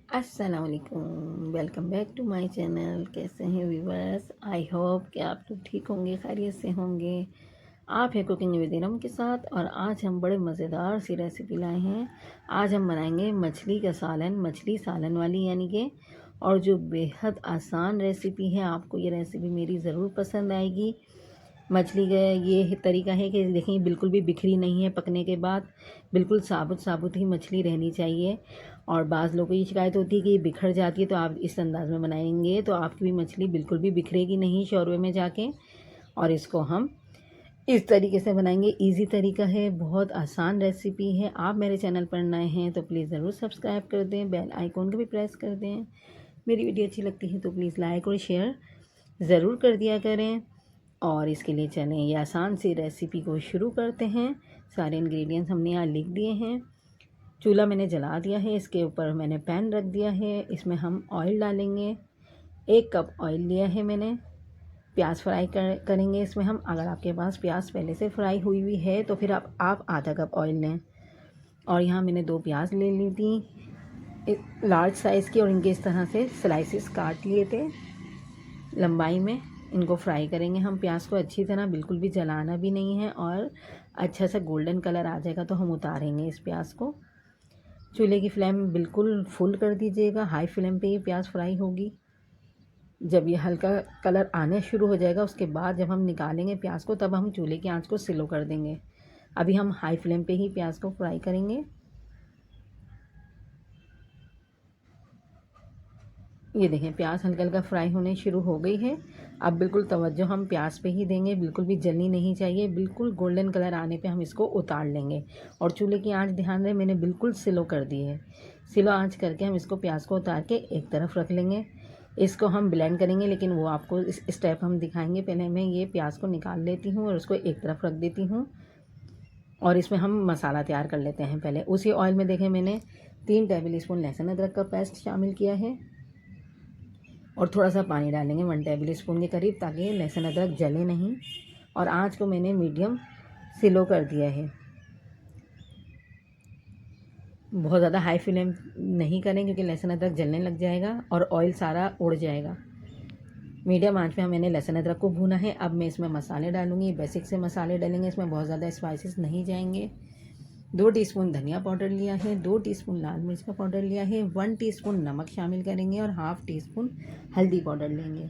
अस्सलामुअलैकुम, welcome back to my channel. कैसे हैं व्यूवर्स? आई होप कि आप लोग ठीक होंगे, खैरियत से होंगे। आप है कुकिंग विद इरम के साथ और आज हम बड़े मज़ेदार सी रेसिपी लाए हैं। आज हम बनाएंगे मछली का सालन, मछली सालन वाली यानी कि, और जो बेहद आसान रेसिपी है। आपको ये रेसिपी मेरी ज़रूर पसंद आएगी। मछली का ये तरीका है कि देखिए बिल्कुल भी बिखरी नहीं है पकने के बाद, बिल्कुल साबुत साबुत ही मछली रहनी चाहिए। और बाज़ लोगों की शिकायत होती है कि ये बिखर जाती है, तो आप इस अंदाज़ में बनाएंगे तो आपकी भी मछली बिल्कुल भी बिखरेगी नहीं शोरबे में जाके। और इसको हम इस तरीके से बनाएंगे। इजी तरीका है, बहुत आसान रेसिपी है। आप मेरे चैनल पर नए हैं तो प्लीज़ ज़रूर सब्सक्राइब कर दें, बेल आइकॉन को भी प्रेस कर दें। मेरी वीडियो अच्छी लगती है तो प्लीज़ लाइक और शेयर ज़रूर कर दिया करें। और इसके लिए चलें ये आसान सी रेसिपी को शुरू करते हैं। सारे इंग्रेडिएंट्स हमने यहाँ लिख दिए हैं। चूल्हा मैंने जला दिया है, इसके ऊपर मैंने पैन रख दिया है। इसमें हम ऑयल डालेंगे। 1 कप ऑयल लिया है मैंने। प्याज फ्राई करेंगे इसमें हम। अगर आपके पास प्याज पहले से फ्राई हुई हुई है तो फिर आप आधा कप ऑयल लें। और यहाँ मैंने 2 प्याज ले ली थी लार्ज साइज़ की, और इनके इस तरह से स्लाइसेस काट लिए थे लंबाई में। इनको फ्राई करेंगे हम प्याज को अच्छी तरह, बिल्कुल भी जलाना भी नहीं है। और अच्छा सा गोल्डन कलर आ जाएगा तो हम उतारेंगे इस प्याज को। चूल्हे की फ्लेम बिल्कुल फुल कर दीजिएगा, हाई फ्लेम पे ये प्याज फ्राई होगी। जब ये हल्का कलर आने शुरू हो जाएगा उसके बाद जब हम निकालेंगे प्याज को, तब हम चूल्हे की आंच को स्लो कर देंगे। अभी हम हाई फ्लेम पे ही प्याज को फ्राई करेंगे। ये देखें प्याज हल्का हल्का फ्राई होने शुरू हो गई है। अब बिल्कुल तवज्जो हम प्याज पे ही देंगे, बिल्कुल भी जलनी नहीं चाहिए। बिल्कुल गोल्डन कलर आने पे हम इसको उतार लेंगे। और चूल्हे की आंच ध्यान दें, मैंने बिल्कुल स्लो कर दी है। स्लो आंच करके हम इसको प्याज को उतार के एक तरफ रख लेंगे। इसको हम ब्लेंड करेंगे, लेकिन वो आपको इस स्टेप हम दिखाएंगे। पहले मैं ये प्याज को निकाल लेती हूँ और उसको एक तरफ रख देती हूँ। और इसमें हम मसाला तैयार कर लेते हैं। पहले उसी ऑयल में देखें मैंने 3 टेबल स्पून लहसुन अदरक का पेस्ट शामिल किया है। और थोड़ा सा पानी डालेंगे 1 टेबल स्पून के करीब, ताकि लहसुन अदरक जले नहीं। और आंच को मैंने मीडियम स्लो कर दिया है। बहुत ज़्यादा हाई फ्लेम नहीं करें क्योंकि लहसुन अदरक जलने लग जाएगा और ऑयल सारा उड़ जाएगा। मीडियम आंच पे मैंने लहसुन अदरक को भूना है। अब मैं इसमें मसाले डालूंगी। बेसिक से मसाले डालेंगे, इसमें बहुत ज़्यादा स्पाइसेस नहीं जाएंगे। 2 टीस्पून धनिया पाउडर लिया है, 2 टीस्पून लाल मिर्च का पाउडर लिया है, 1 टीस्पून नमक शामिल करेंगे और हाफ़ टी स्पून हल्दी पाउडर लेंगे।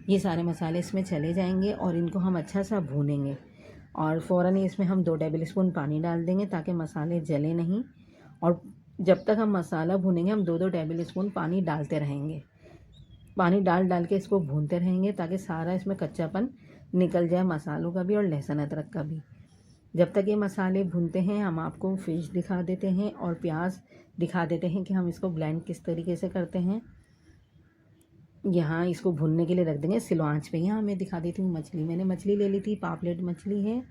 ये सारे मसाले इसमें चले जाएंगे और इनको हम अच्छा सा भूनेंगे। और फ़ौरन ही इसमें हम 2 टेबल स्पून पानी डाल देंगे ताकि मसाले जले नहीं। और जब तक हम मसाला भूनेंगे हम 2-2 टेबल स्पून पानी डालते रहेंगे। पानी डाल डाल के इसको भूनते रहेंगे ताकि सारा इसमें कच्चापन निकल जाए, मसालों का भी और लहसुन अदरक का भी। जब तक ये मसाले भूनते हैं हम आपको फ़िश दिखा देते हैं और प्याज दिखा देते हैं कि हम इसको ब्लेंड किस तरीके से करते हैं। यहाँ इसको भूनने के लिए रख देंगे स्लो आंच पे। यहाँ मैं दिखा देती हूँ मछली। मैंने मछली ले ली थी, पापलेट मछली है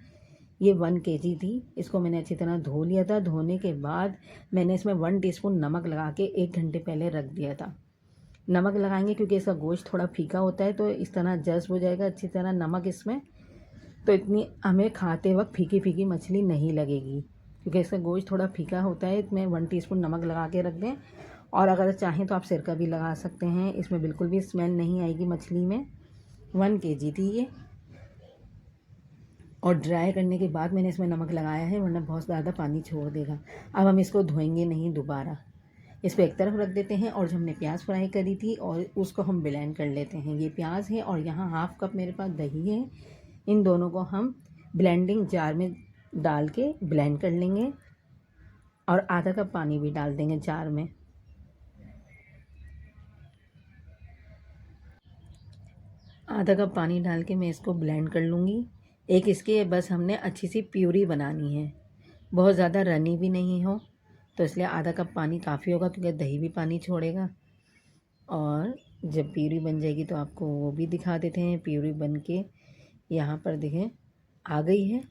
ये, 1 केजी थी। इसको मैंने अच्छी तरह धो लिया था। धोने के बाद मैंने इसमें 1 टीस्पून नमक लगा के 1 घंटे पहले रख दिया था। नमक लगाएंगे क्योंकि इसका गोश्त थोड़ा फीका होता है, तो इस तरह जज्ब हो जाएगा अच्छी तरह नमक इसमें। तो इतनी हमें खाते वक्त फीकी फीकी मछली नहीं लगेगी क्योंकि इसका गोश्त थोड़ा फीका होता है। इसमें 1 टीस्पून नमक लगा के रख दें। और अगर चाहें तो आप सिरका भी लगा सकते हैं, इसमें बिल्कुल भी स्मेल नहीं आएगी मछली में। 1 केजी थी ये। और ड्राई करने के बाद मैंने इसमें नमक लगाया है, वरना बहुत ज़्यादा पानी छोड़ देगा। अब हम इसको धोएंगे नहीं दोबारा। इसको एक तरफ रख देते हैं। और जो हमने प्याज फ्राई करी थी और उसको हम ब्लेंड कर लेते हैं। ये प्याज है और यहाँ हाफ़ कप मेरे पास दही है। इन दोनों को हम ब्लेंडिंग जार में डाल के ब्लेंड कर लेंगे। और आधा कप पानी भी डाल देंगे जार में। आधा कप पानी डाल के मैं इसको ब्लेंड कर लूँगी। एक इसकी बस हमने अच्छी सी प्यूरी बनानी है, बहुत ज़्यादा रनी भी नहीं हो, तो इसलिए आधा कप पानी काफ़ी होगा क्योंकि दही भी पानी छोड़ेगा। और जब प्यूरी बन जाएगी तो आपको वो भी दिखा देते हैं। प्यूरी बन के यहाँ पर देखें आ गई है।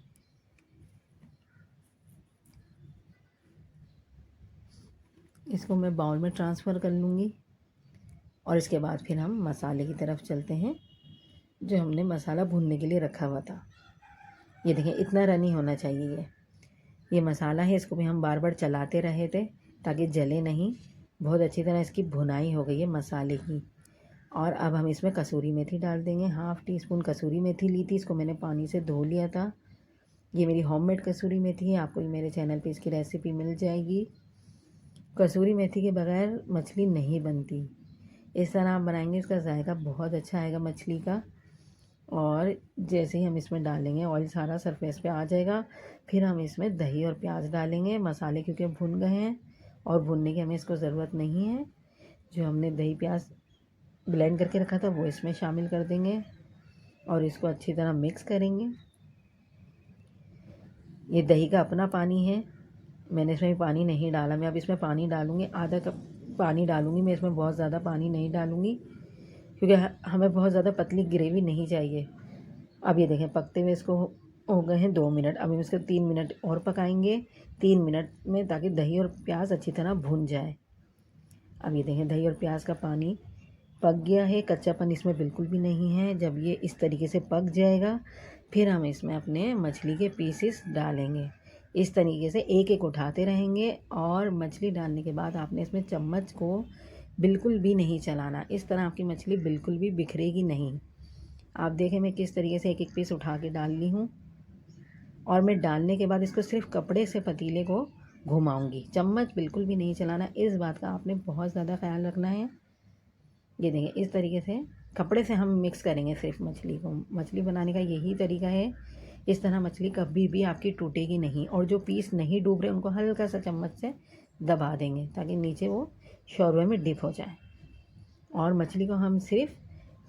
इसको मैं बाउल में ट्रांसफ़र कर लूँगी। और इसके बाद फिर हम मसाले की तरफ चलते हैं जो हमने मसाला भूनने के लिए रखा हुआ था। ये देखें इतना रनी होना चाहिए। ये मसाला है, इसको भी हम बार बार चलाते रहे थे ताकि जले नहीं। बहुत अच्छी तरह इसकी भुनाई हो गई है मसाले की। और अब हम इसमें कसूरी मेथी डाल देंगे। 1/2 टीस्पून कसूरी मेथी ली थी, इसको मैंने पानी से धो लिया था। ये मेरी होममेड कसूरी मेथी है, आपको ये मेरे चैनल पे इसकी रेसिपी मिल जाएगी। कसूरी मेथी के बगैर मछली नहीं बनती। इस तरह आप बनाएंगे, इसका जायका बहुत अच्छा आएगा मछली का। और जैसे ही हम इसमें डालेंगे, ऑयल सारा सरफेस पे आ जाएगा। फिर हम इसमें दही और प्याज डालेंगे। मसाले क्योंकि भुन गए हैं और भुनने की हमें इसको ज़रूरत नहीं है। जो हमने दही प्याज ब्लेंड करके रखा था वो इसमें शामिल कर देंगे और इसको अच्छी तरह मिक्स करेंगे। ये दही का अपना पानी है, मैंने इसमें पानी नहीं डाला। मैं अब इसमें पानी डालूँगी, आधा कप पानी डालूँगी मैं इसमें, बहुत ज़्यादा पानी नहीं डालूँगी क्योंकि हमें बहुत ज़्यादा पतली ग्रेवी नहीं चाहिए। अब ये देखें पकते हुए इसको हो गए हैं 2 मिनट। अब हम इसको 3 मिनट और पकाएंगे, 3 मिनट में, ताकि दही और प्याज अच्छी तरह भुन जाए। अब ये देखें दही और प्याज का पानी पक गया है, कच्चापन इसमें बिल्कुल भी नहीं है। जब ये इस तरीके से पक जाएगा फिर हम इसमें अपने मछली के पीसेस डालेंगे। इस तरीके से एक एक उठाते रहेंगे और मछली डालने के बाद आपने इसमें चम्मच को बिल्कुल भी नहीं चलाना। इस तरह आपकी मछली बिल्कुल भी बिखरेगी नहीं। आप देखें मैं किस तरीके से एक एक पीस उठा के डाल ली हूँ। और मैं डालने के बाद इसको सिर्फ कपड़े से पतीले को घुमाऊंगी, चम्मच बिल्कुल भी नहीं चलाना। इस बात का आपने बहुत ज़्यादा ख्याल रखना है। ये देखें इस तरीके से कपड़े से हम मिक्स करेंगे सिर्फ मछली को। मछली बनाने का यही तरीका है। इस तरह मछली कभी भी आपकी टूटेगी नहीं। और जो पीस नहीं डूब रहे उनको हल्का सा चम्मच से दबा देंगे ताकि नीचे वो शोरबे में डिप हो जाए। और मछली को हम सिर्फ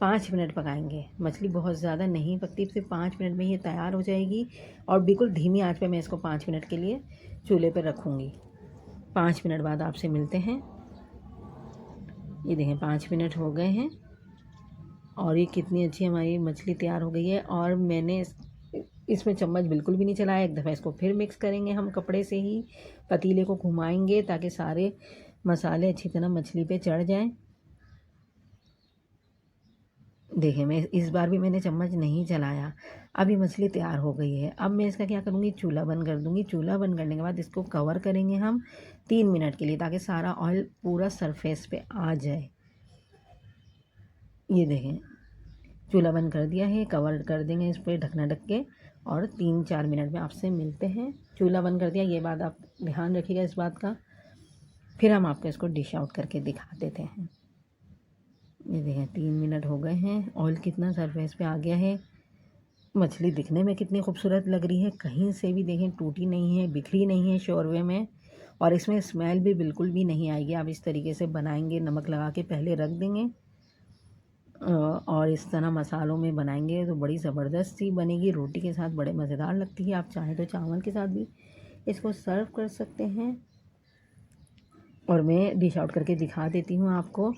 5 मिनट पकाएंगे। मछली बहुत ज़्यादा नहीं पकती, सिर्फ 5 मिनट में ये तैयार हो जाएगी। और बिल्कुल धीमी आंच पे मैं इसको 5 मिनट के लिए चूल्हे पर रखूँगी। 5 मिनट बाद आपसे मिलते हैं। ये देखें 5 मिनट हो गए हैं और ये कितनी अच्छी हमारी मछली तैयार हो गई है। और मैंने इसमें चम्मच बिल्कुल भी नहीं चलाया। एक दफ़ा इसको फिर मिक्स करेंगे हम, कपड़े से ही पतीले को घुमाएंगे ताकि सारे मसाले अच्छी तरह मछली पे चढ़ जाएं। देखिए मैं इस बार भी मैंने चम्मच नहीं चलाया। अब ये मछली तैयार हो गई है। अब मैं इसका क्या करूँगी, चूल्हा बंद कर दूँगी। चूल्हा बंद करने के बाद इसको कवर करेंगे हम 3 मिनट के लिए ताकि सारा ऑयल पूरा सरफेस पे आ जाए। ये देखें चूल्हा बंद कर दिया है, कवर कर देंगे इस पर ढकना ढक के। और 3-4 मिनट में आपसे मिलते हैं। चूल्हा बंद कर दिया, ये बात आप ध्यान रखिएगा इस बात का। फिर हम आपको इसको डिश आउट करके दिखा देते हैं। ये देखें 3 मिनट हो गए हैं, ऑयल कितना सरफेस पे आ गया है। मछली दिखने में कितनी खूबसूरत लग रही है, कहीं से भी देखें टूटी नहीं है, बिखरी नहीं है शोरबे में। और इसमें स्मेल भी बिल्कुल भी नहीं आएगी। आप इस तरीके से बनाएंगे, नमक लगा के पहले रख देंगे और इस तरह मसालों में बनाएंगे तो बड़ी ज़बरदस्त सी बनेगी। रोटी के साथ बड़े मज़ेदार लगती है। आप चाहें तो चावल के साथ भी इसको सर्व कर सकते हैं। और मैं डिश आउट करके दिखा देती हूँ आपको।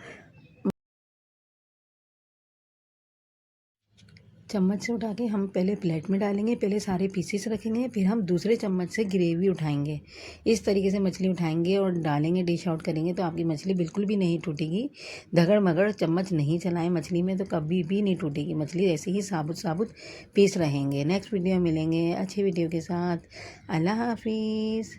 चम्मच से उठा के हम पहले प्लेट में डालेंगे, पहले सारे पीसेस रखेंगे, फिर हम दूसरे चम्मच से ग्रेवी उठाएंगे। इस तरीके से मछली उठाएंगे और डालेंगे, डिश आउट करेंगे तो आपकी मछली बिल्कुल भी नहीं टूटेगी। धगड़ मगड़ चम्मच नहीं चलाएं मछली में तो कभी भी नहीं टूटेगी मछली, ऐसे ही साबुत साबुत पीस रहेंगे। नेक्स्ट वीडियो मिलेंगे अच्छी वीडियो के साथ। अल्लाह हाफिज़।